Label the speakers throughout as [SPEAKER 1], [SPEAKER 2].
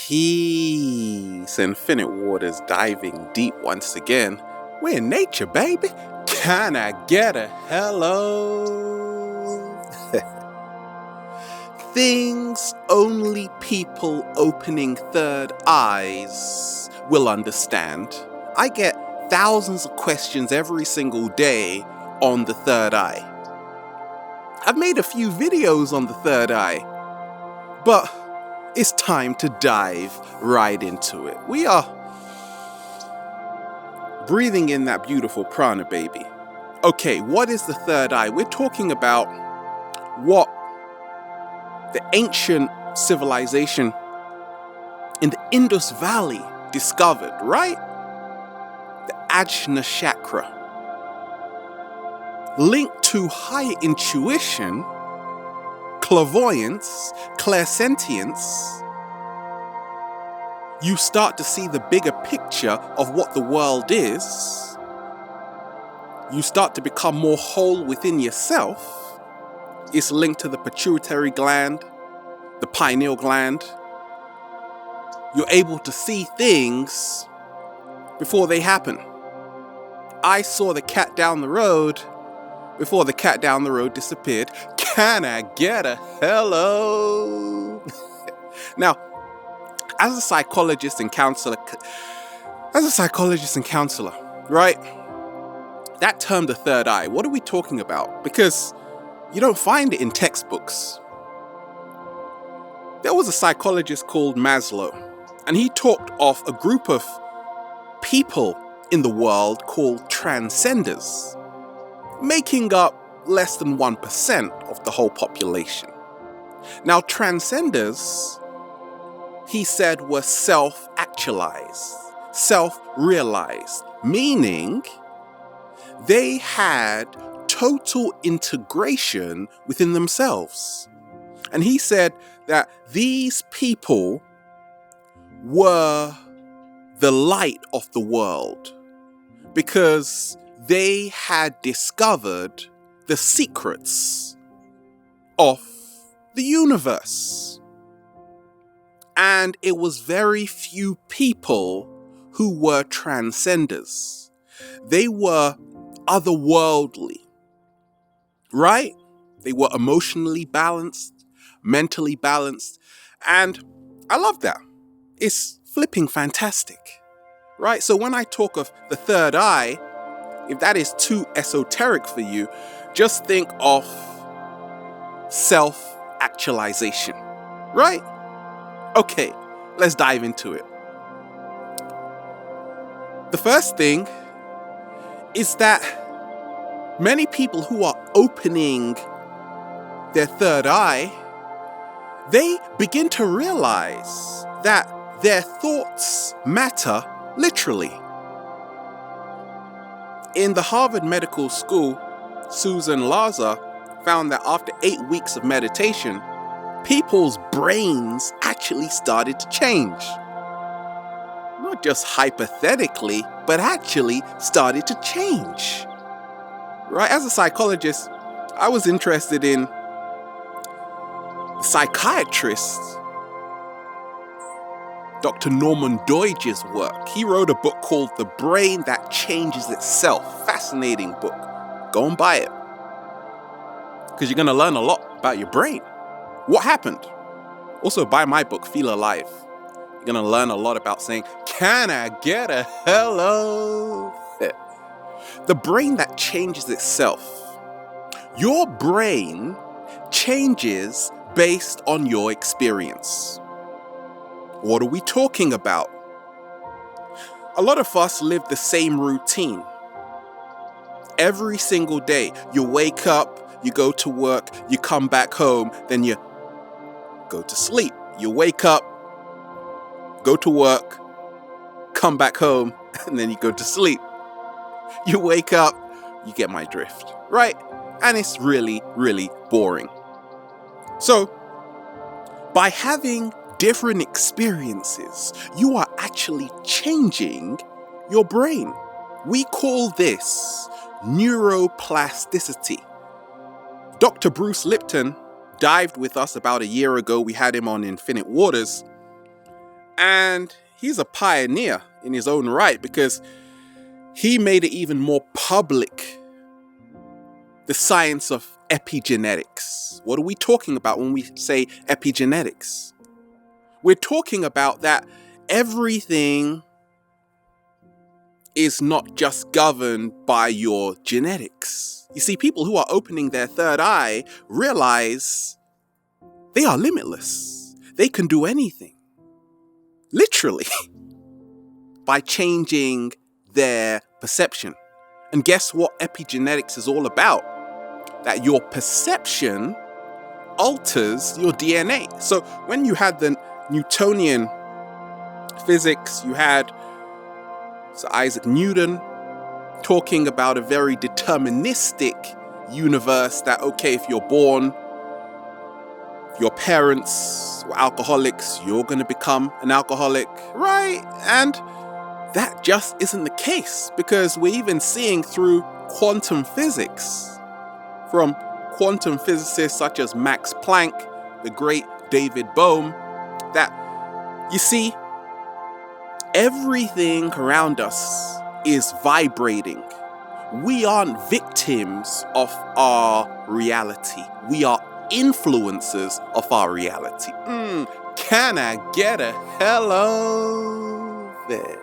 [SPEAKER 1] Peace, infinite waters diving deep once again. We're in nature, baby. Can I get a hello? Things only people opening third eyes will understand. I get thousands of questions every single day on the third eye. I've made a few videos on the third eye, but it's time to dive right into it. We are breathing in that beautiful prana, baby. Okay, what is the third eye? We're talking about what the ancient civilization in the Indus Valley discovered, right? The Ajna chakra. Linked to higher intuition, clairvoyance, clairsentience, you start to see the bigger picture of what the world is. You start to become more whole within yourself. It's linked to the pituitary gland, the pineal gland. You're able to see things before they happen. I saw the cat down the road before the cat down the road disappeared. Can I get a hello? Now, as a psychologist and counselor, right? That term, the third eye, what are we talking about? Because you don't find it in textbooks. There was a psychologist called Maslow, and he talked of a group of people in the world called transcenders, making up less than 1% of the whole population. Now, transcenders, he said, were self-actualized, self-realized, meaning they had total integration within themselves. And he said that these people were the light of the world because they had discovered the secrets of the universe. And it was very few people who were transcenders. They were otherworldly, right? They were emotionally balanced, mentally balanced, and I love that. It's flipping fantastic, right? So when I talk of the third eye, if that is too esoteric for you, just think of self-actualization, right? Okay, let's dive into it. The first thing is that many people who are opening their third eye, they begin to realize that their thoughts matter literally. In the Harvard Medical School, Susan Larzer found that after 8 weeks of meditation, people's brains actually started to change. Not just hypothetically, but actually started to change. Right? As a psychologist, I was interested in psychiatrists. Dr. Norman Doidge's work. He wrote a book called The Brain That Changes Itself. Fascinating book. Go and buy it. Because you're going to learn a lot about your brain. What happened? Also buy my book, Feel Alive. You're going to learn a lot about saying, can I get a hello? The brain that changes itself. Your brain changes based on your experience. What are we talking about? A lot of us live the same routine. Every single day, you wake up, you go to work, you come back home, then you go to sleep. You wake up, go to work, come back home, and then you go to sleep. You wake up, you get my drift, right? And it's really, really boring. So, by having different experiences, you are actually changing your brain. We call this neuroplasticity. Dr. Bruce Lipton dived with us about a year ago. We had him on Infinite Waters. And he's a pioneer in his own right because he made it even more public, the science of epigenetics. What are we talking about when we say epigenetics? We're talking about that everything is not just governed by your genetics. You see, people who are opening their third eye realize they are limitless. They can do anything, literally, by changing their perception. And guess what epigenetics is all about? That your perception alters your DNA. So when you had the Newtonian physics, you had Sir Isaac Newton talking about a very deterministic universe that, okay, if you're born, your parents were alcoholics, you're going to become an alcoholic, right? And that just isn't the case, because we're even seeing through quantum physics from quantum physicists such as Max Planck, the great David Bohm, that you see, everything around us is vibrating. We aren't victims of our reality. We are influencers of our reality. Can I get a hello there?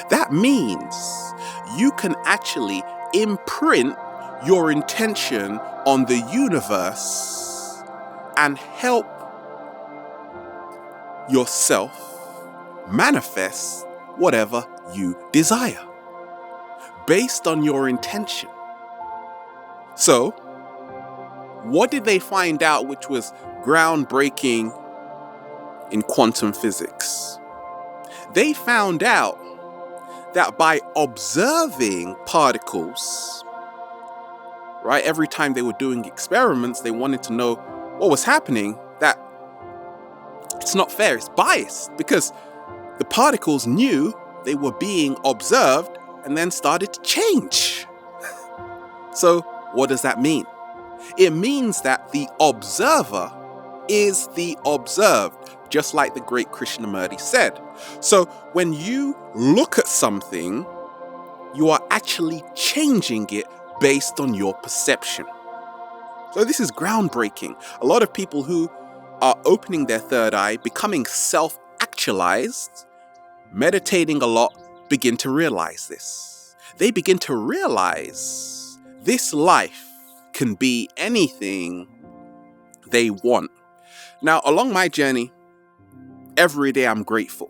[SPEAKER 1] That means you can actually imprint your intention on the universe and help yourself manifest whatever you desire based on your intention. So, what did they find out which was groundbreaking in quantum physics? They found out that by observing particles, right, every time they were doing experiments, they wanted to know what was happening, that it's not fair, it's biased, because the particles knew they were being observed and then started to change. So what does that mean? It means that the observer is the observed, just like the great Krishnamurti said. So when you look at something, you are actually changing it based on your perception. So this is groundbreaking. A lot of people who are opening their third eye, becoming self-actualized, meditating a lot, begin to realize this. They begin to realize this life can be anything they want. Now, along my journey, every day I'm grateful,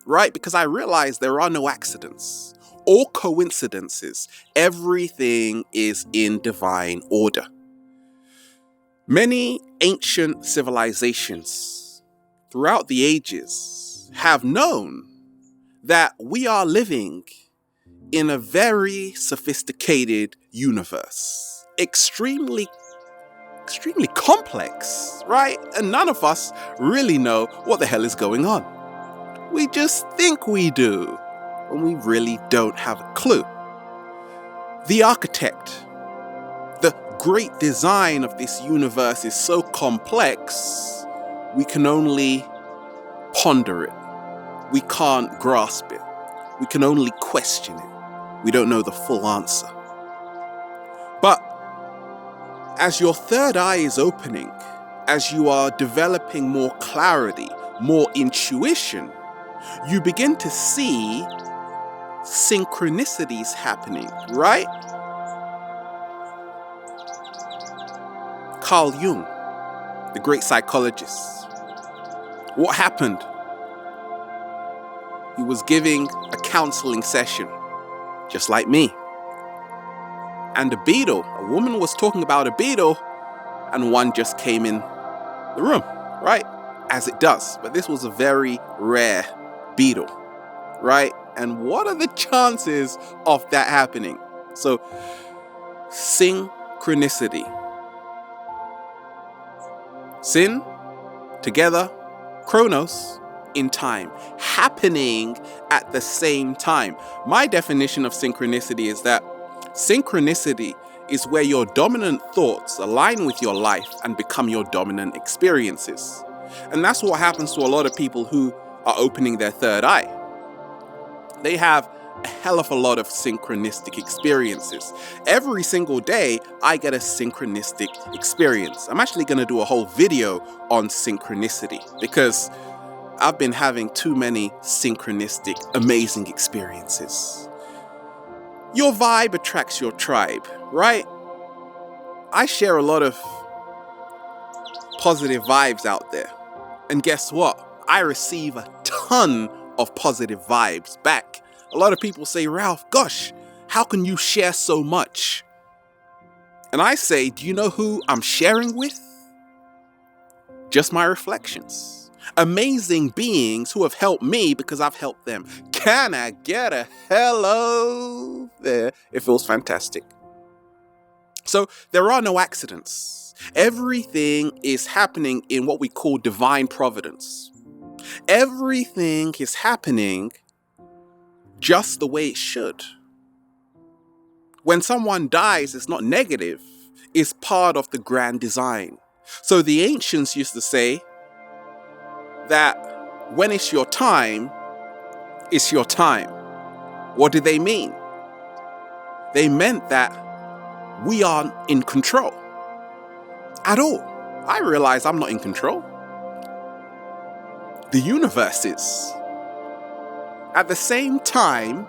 [SPEAKER 1] right? Because I realize there are no accidents or coincidences. Everything is in divine order. Many ancient civilizations throughout the ages have known that we are living in a very sophisticated universe, extremely complex, right? And none of us really know what the hell is going on. We just think we do, and we really don't have a clue. The architect, the great design of this universe is so complex, we can only ponder it. We can't grasp it. We can only question it. We don't know the full answer. But as your third eye is opening, as you are developing more clarity, more intuition, you begin to see synchronicities happening, right? Carl Jung, the great psychologist, what happened? He was giving a counseling session, just like me. And a woman was talking about a beetle, and one just came in the room, right? As it does. But this was a very rare beetle, right? And what are the chances of that happening? So, synchronicity. Syn, together, chronos, in time, happening at the same time. My definition of synchronicity is that synchronicity is where your dominant thoughts align with your life and become your dominant experiences. And that's what happens to a lot of people who are opening their third eye. They have a hell of a lot of synchronistic experiences. Every single day, I get a synchronistic experience. I'm actually going to do a whole video on synchronicity because I've been having too many synchronistic, amazing experiences. Your vibe attracts your tribe, right? I share a lot of positive vibes out there. And guess what? I receive a ton of positive vibes back. A lot of people say, Ralph, gosh, how can you share so much? And I say, do you know who I'm sharing with? Just my reflections. Amazing beings who have helped me because I've helped them. Can I get a hello there? It feels fantastic. So there are no accidents. Everything is happening in what we call divine providence. Everything is happening just the way it should. When someone dies, it's not negative. It's part of the grand design. So the ancients used to say that when it's your time, it's your time. What did they mean? They meant that we aren't in control at all. I realize I'm not in control. The universe is. At the same time,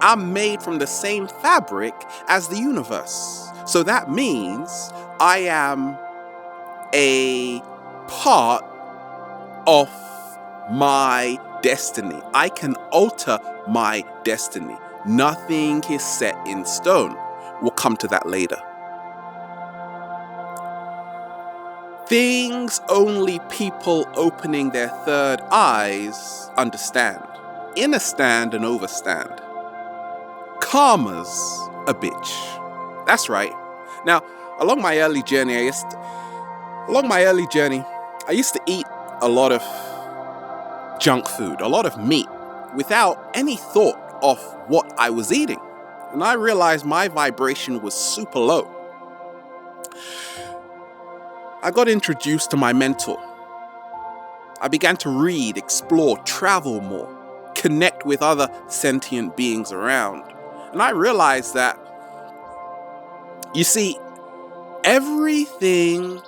[SPEAKER 1] I'm made from the same fabric as the universe. So that means I am a part of my destiny. I can alter my destiny. Nothing is set in stone. We'll come to that later. Things only people opening their third eyes understand. Understand and overstand. Karma's a bitch. That's right. Now, along my early journey, I used to eat a lot of junk food, a lot of meat, without any thought of what I was eating. And I realized my vibration was super low. I got introduced to my mentor. I began to read, explore, travel more, connect with other sentient beings around. And I realized that, you see, everything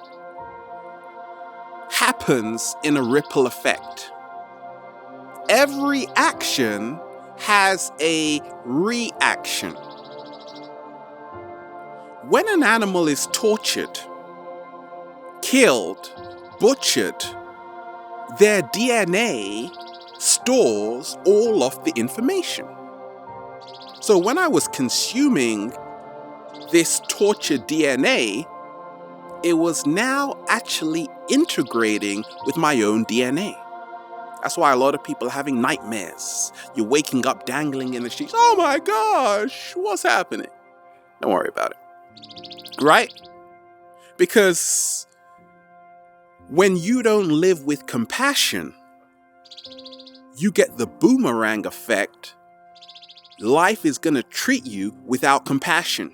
[SPEAKER 1] happens in a ripple effect. Every action has a reaction. When an animal is tortured, killed, butchered, their DNA stores all of the information. So when I was consuming this tortured DNA, it was now actually integrating with my own DNA. That's why a lot of people are having nightmares. You're waking up dangling in the streets. Oh my gosh, what's happening? Don't worry about it. Right? Because when you don't live with compassion, you get the boomerang effect. Life is going to treat you without compassion.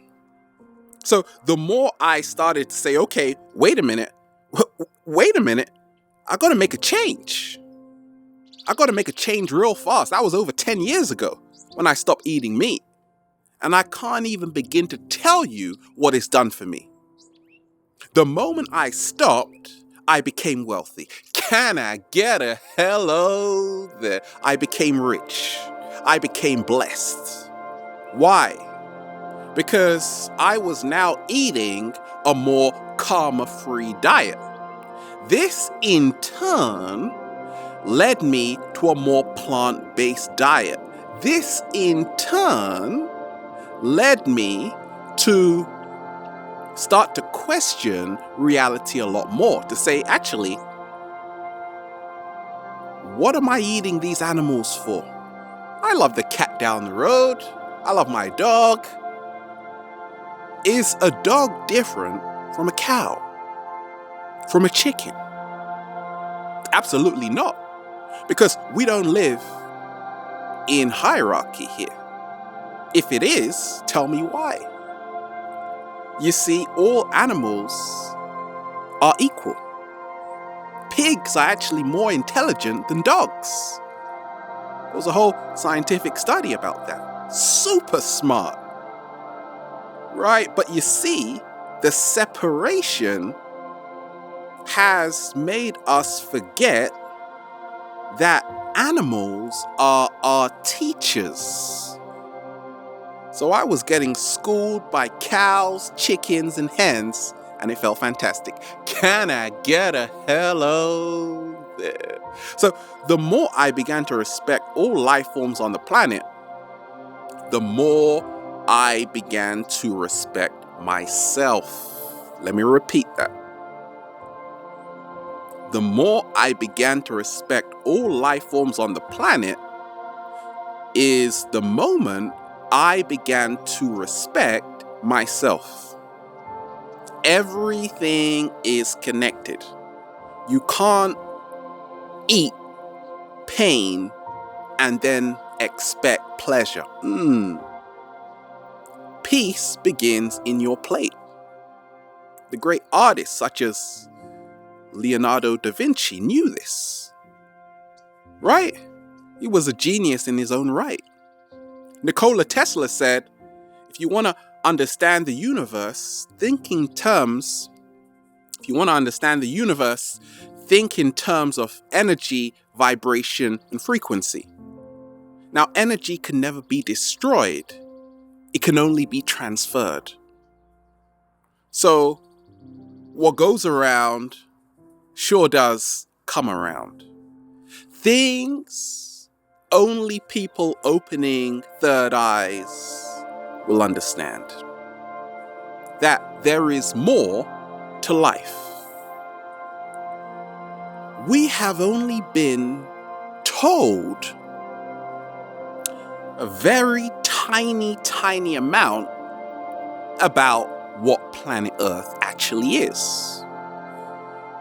[SPEAKER 1] So the more I started to say, okay, wait a minute, I got to make a change. I got to make a change real fast. That was over 10 years ago when I stopped eating meat. And I can't even begin to tell you what it's done for me. The moment I stopped, I became wealthy. Can I get a hello there? I became rich. I became blessed. Why? Because I was now eating a more karma-free diet. This, in turn, led me to a more plant-based diet. This, in turn, led me to start to question reality a lot more. To say, actually, what am I eating these animals for? I love the cat down the road. I love my dog. Is a dog different from a cow? From a chicken? Absolutely not. Because we don't live in hierarchy here. If it is, tell me why. You see, all animals are equal. pigs are actually more intelligent than dogs. There was a whole scientific study about that. Super smart. Right? But you see, the separation has made us forget that animals are our teachers. So I was getting schooled by cows, chickens, and hens, and it felt fantastic. Can I get a hello there? So the more I began to respect all life forms on the planet, the more I began to respect myself. Let me repeat that. The more I began to respect all life forms on the planet is the moment I began to respect myself. Everything is connected. You can't eat pain and then expect pleasure. Peace begins in your plate. The great artists such as Leonardo da Vinci knew this, right? He was a genius in his own right. Nikola Tesla said, if you want to understand the universe, think in terms of energy, vibration, and frequency. Now, energy can never be destroyed. It can only be transferred. So, what goes around sure does come around. Things only people opening third eyes will understand. That there is more to life. We have only been told a very tiny amount about what planet Earth actually is.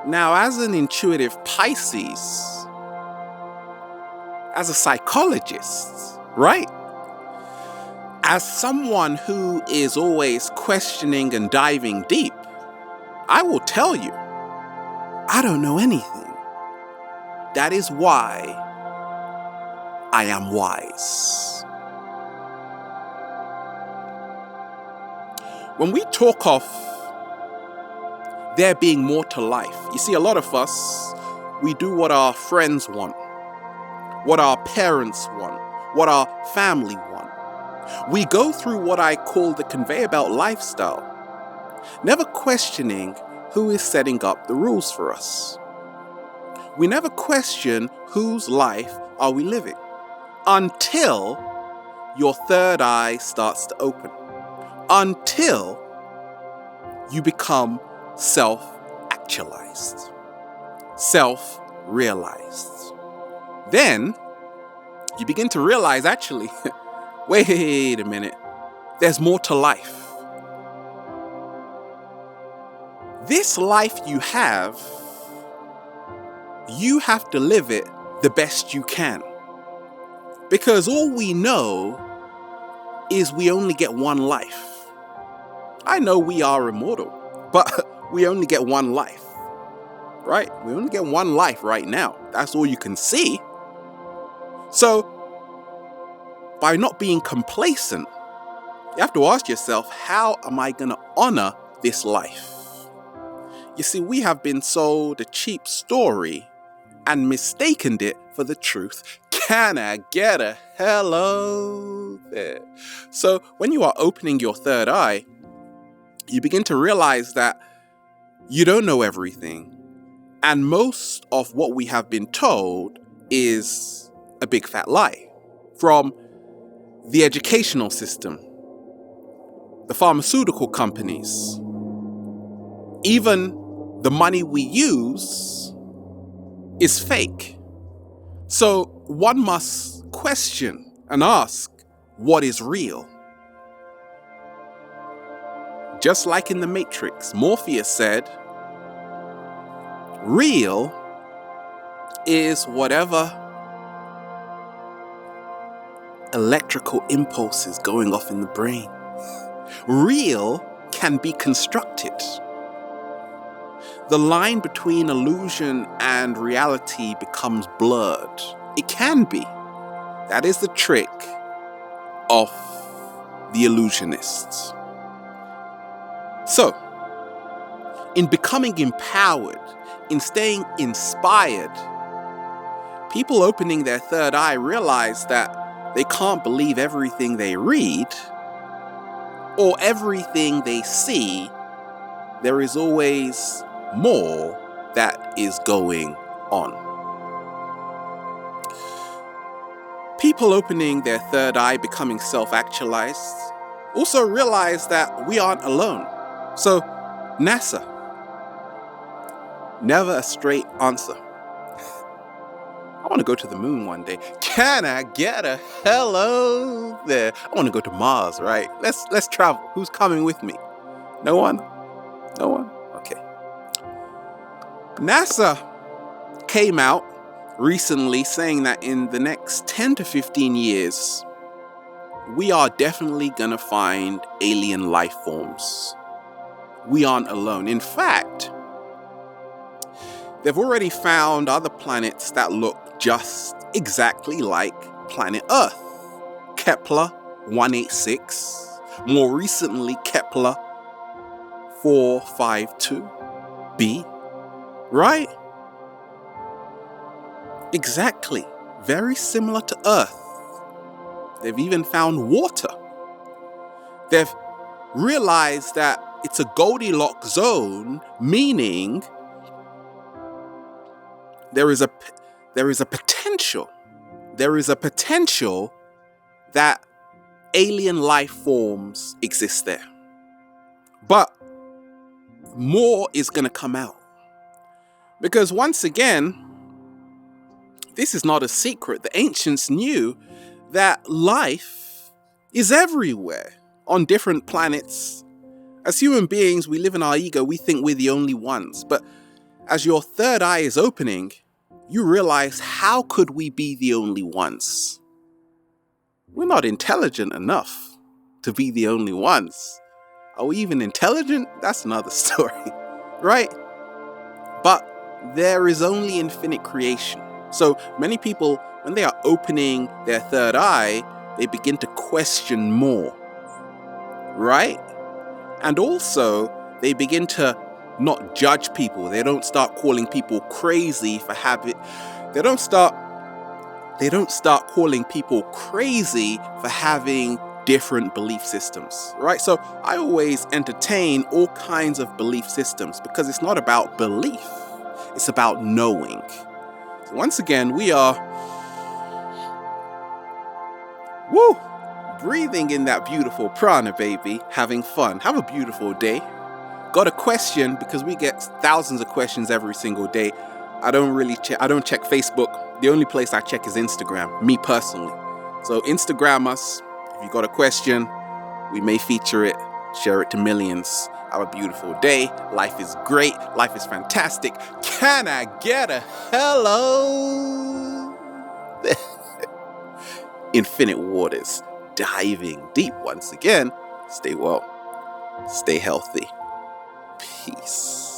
[SPEAKER 1] Now, as an intuitive Pisces, as a psychologist, right? As someone who is always questioning and diving deep, I will tell you, I don't know anything. That is why I am wise. When we talk of there being more to life, you see, a lot of us, we do what our friends want, what our parents want, what our family want. We go through what I call the conveyor belt lifestyle, never questioning who is setting up the rules for us. We never question whose life are we living until your third eye starts to open, until you become self-actualized, self-realized. Then you begin to realize, actually, wait a minute, there's more to life. This life you have to live it the best you can. Because all we know is we only get one life. I know we are immortal, but we only get one life, right? We only get one life right now. That's all you can see. So, by not being complacent, you have to ask yourself, how am I going to honor this life? You see, we have been sold a cheap story and mistaken it for the truth. Can I get a hello there? So when you are opening your third eye, you begin to realize that you don't know everything. And most of what we have been told is a big fat lie. From the educational system, the pharmaceutical companies, even the money we use is fake. So one must question and ask, what is real? Just like in the Matrix, Morpheus said, real is whatever electrical impulses going off in the brain. Real can be constructed. the line between illusion and reality becomes blurred. It can be. That is the trick of the illusionists. So, in becoming empowered, in staying inspired, people opening their third eye realize that they can't believe everything they read or everything they see. There is always more that is going on. People opening their third eye, becoming self-actualized, also realize that we aren't alone. So, NASA, never a straight answer. I want to go to the moon one day. Can I get a hello there? I want to go to Mars, right? Let's travel. Who's coming with me? No one? No one? Okay. NASA came out recently saying that in the next 10 to 15 years, we are definitely gonna find alien life forms. We aren't alone. In fact, they've already found other planets that look just exactly like planet Earth. Kepler 186, more recently Kepler 452b, right? Exactly, very similar to Earth. They've even found water. They've realized that it's a Goldilocks zone, meaning there is a potential that alien life forms exist there. But more is going to come out. Because once again, this is not a secret. The ancients knew that life is everywhere on different planets. As human beings, we live in our ego. We think we're the only ones. But as your third eye is opening, you realize, how could we be the only ones? We're not intelligent enough to be the only ones. Are we even intelligent? That's another story, right? But there is only infinite creation. So many people, when they are opening their third eye, they begin to question more, right? And also, they begin to not judge people. They don't start calling people crazy for They don't start calling people crazy for having different belief systems, right? So I always entertain all kinds of belief systems because it's not about belief. It's about knowing. So once again, we are breathing in that beautiful prana, baby, having fun. Have a beautiful day. Got a question, because we get thousands of questions every single day. I don't check Facebook. The only place I check is Instagram, me personally. So Instagram us. If you got a question, we may feature it, share it to millions. Have a beautiful day. Life is great. Life is fantastic. Can I get a hello? Infinite waters, diving deep once again. Stay well. Stay healthy. Peace.